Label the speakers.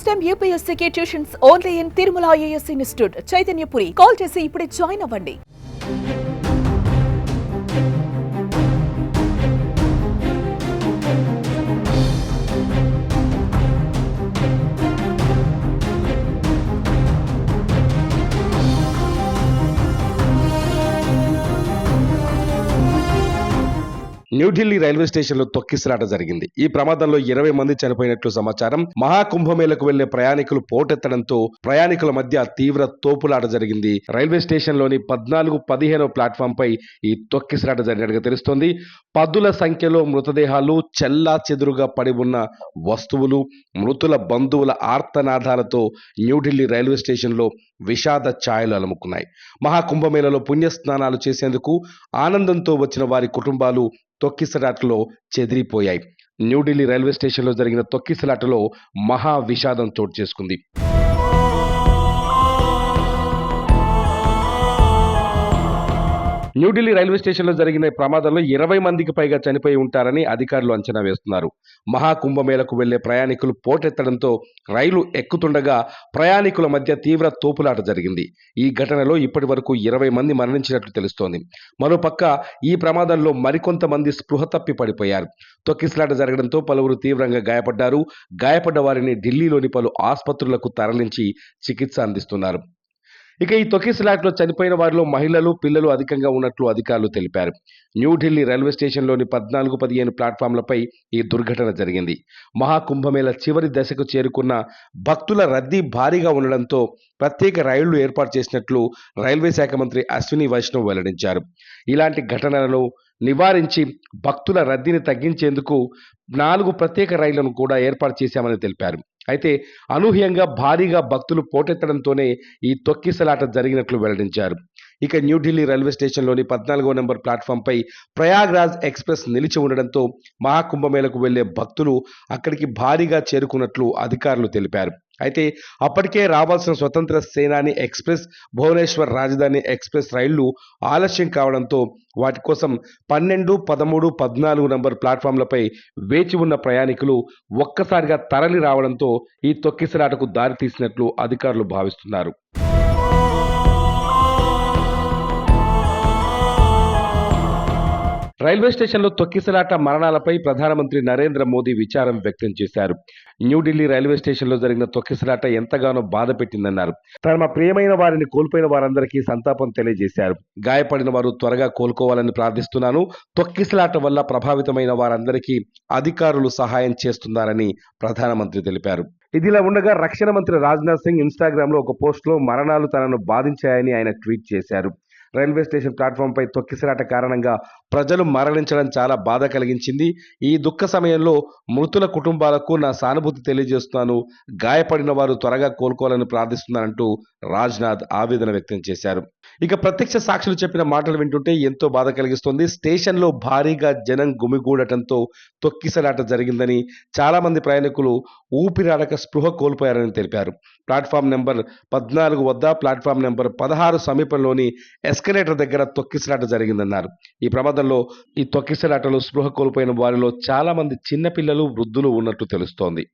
Speaker 1: Time యూపీఎస్సీకి tuitions only in Tirumala IAS institute Chaitanyapuri. Call చేసి ఇప్పుడే జాయిన్ అవ్వండి.
Speaker 2: న్యూఢిల్లీ రైల్వే స్టేషన్ లో తొక్కిసలాట జరిగింది. ఈ ప్రమాదంలో 20 మంది చనిపోయినట్లు సమాచారం. మహాకుంభమేళకు వెళ్లే ప్రయాణికులు పోటెత్తడంతో ప్రయాణికుల మధ్య తీవ్ర తోపులాట జరిగింది. రైల్వే స్టేషన్ లోని 14, 15 ప్లాట్ఫామ్ పై ఈ తొక్కిసలాట జరిగినట్టుగా తెలుస్తోంది. పదుల సంఖ్యలో మృతదేహాలు, చెల్లా చెదురుగా పడి ఉన్న వస్తువులు, మృతుల బంధువుల ఆర్తనాదాలతో న్యూఢిల్లీ రైల్వే స్టేషన్ లో విషాద ఛాయలు అలుముకున్నాయి. మహాకుంభమేళలో పుణ్యస్నానాలు చేసేందుకు ఆనందంతో వచ్చిన వారి కుటుంబాలు తొక్కిసలాటలో చెదిరిపోయాయి. న్యూఢిల్లీ రైల్వే స్టేషన్లో జరిగిన తొక్కిసలాటలో మహా విషాదం చోటు చేసుకుంది. న్యూఢిల్లీ రైల్వే స్టేషన్లో జరిగిన ప్రమాదంలో 20 మందికి పైగా చనిపోయి ఉంటారని అధికారులు అంచనా వేస్తున్నారు. మహాకుంభమేళకు వెళ్లే ప్రయాణికులు పోటెత్తడంతో రైలు ఎక్కుతుండగా ప్రయాణికుల మధ్య తీవ్ర తోపులాట జరిగింది. ఈ ఘటనలో ఇప్పటి వరకు 20 మంది మరణించినట్లు తెలుస్తోంది. మరోపక్క ఈ ప్రమాదంలో మరికొంతమంది స్పృహ తప్పి పడిపోయారు. తొక్కిసలాట జరగడంతో పలువురు తీవ్రంగా గాయపడ్డారు. గాయపడ్డ వారిని ఢిల్లీలోని పలు ఆసుపత్రులకు తరలించి చికిత్స అందిస్తున్నారు. ఇక ఈ తొక్కిసలాటలో చనిపోయిన వారిలో మహిళలు, పిల్లలు అధికంగా ఉన్నట్లు అధికారులు తెలిపారు. న్యూఢిల్లీ రైల్వే స్టేషన్లోని 14, 15 ప్లాట్ఫామ్లపై ఈ దుర్ఘటన జరిగింది. మహాకుంభమేళ చివరి దశకు చేరుకున్న భక్తుల రద్దీ భారీగా ఉండడంతో ప్రత్యేక రైళ్లు ఏర్పాటు చేసినట్లు రైల్వే శాఖ మంత్రి అశ్విని వైష్ణవ్ వెల్లడించారు. ఇలాంటి ఘటనలను నివారించి భక్తుల రద్దీని తగ్గించేందుకు 4 ప్రత్యేక రైళ్లను కూడా ఏర్పాటు చేశామని తెలిపారు. అయితే అనూహ్యంగా భారీగా భక్తులు పోటెత్తడంతోనే ఈ తొక్కిసలాట జరిగినట్లు వెల్లడించారు. ఇక న్యూఢిల్లీ రైల్వే స్టేషన్లోని 14వ నెంబర్ ప్లాట్ఫామ్పై ప్రయాగ్రాజ్ ఎక్స్ప్రెస్ నిలిచి ఉండడంతో మహాకుంభమేళకు వెళ్లే భక్తులు అక్కడికి భారీగా చేరుకున్నట్లు అధికారులు తెలిపారు. అయితే అప్పటికే రావాల్సిన స్వతంత్ర సేనాని ఎక్స్ప్రెస్, భువనేశ్వర్ రాజధాని ఎక్స్ప్రెస్ రైళ్లు ఆలస్యం కావడంతో వాటి కోసం 12, 13, 14 నంబర్ ప్లాట్ఫామ్లపై వేచి ఉన్న ప్రయాణికులు ఒక్కసారిగా తరలి రావడంతో ఈ తొక్కిసలాటకు దారితీసినట్లు అధికారులు భావిస్తున్నారు. రైల్వే స్టేషన్లో తొక్కిసలాట మరణాలపై ప్రధానమంత్రి నరేంద్ర మోదీ విచారం వ్యక్తం చేశారు. న్యూఢిల్లీ రైల్వే స్టేషన్లో జరిగిన తొక్కిసలాట ఎంతగానో బాధ పెట్టిందన్నారు. తమ ప్రియమైన వారిని కోల్పోయిన వారందరికీ సంతాపం తెలియజేశారు. గాయపడిన వారు త్వరగా కోలుకోవాలని ప్రార్థిస్తున్నాను. తొక్కిసలాట వల్ల ప్రభావితమైన వారందరికీ అధికారులు సహాయం చేస్తున్నారని ప్రధానమంత్రి తెలిపారు. ఇదిలా ఉండగా రక్షణ మంత్రి రాజ్నాథ్ సింగ్ ఇన్స్టాగ్రామ్ లో ఒక పోస్ట్లో మరణాలు తనను బాధించాయని ఆయన ట్వీట్ చేశారు. రైల్వే స్టేషన్ ప్లాట్ఫామ్ పై తొక్కిసలాట కారణంగా ప్రజలు మరణించడం చాలా బాధ కలిగించింది. ఈ దుఃఖ సమయంలో మృతుల కుటుంబాలకు నా సానుభూతి తెలియజేస్తున్నాను. గాయపడిన వారు త్వరగా కోలుకోవాలని ప్రార్థిస్తున్నానంటూ రాజ్నాథ్ ఆవేదన వ్యక్తం చేశారు. ఇక ప్రత్యక్ష సాక్షులు చెప్పిన మాటలు వింటుంటే ఎంతో బాధ కలిగిస్తుంది. స్టేషన్లో భారీగా జనం గుమిగూడటంతో తొక్కిసలాట జరిగిందని, చాలా మంది ప్రయాణికులు ఊపిరాడక స్పృహ కోల్పోయారని తెలిపారు. ప్లాట్ఫామ్ నెంబర్ 14 వద్ద, ప్లాట్ఫామ్ నెంబర్ 16 సమీపంలోని ఎస్కలేటర్ దగ్గర తొక్కిసలాట జరిగిందన్నారు. ఈ ప్రమాదంలో ఈ తొక్కిసలాటలో స్పృహ కోల్పోయిన వారిలో చాలా మంది చిన్నపిల్లలు, వృద్ధులు ఉన్నట్టు తెలుస్తోంది.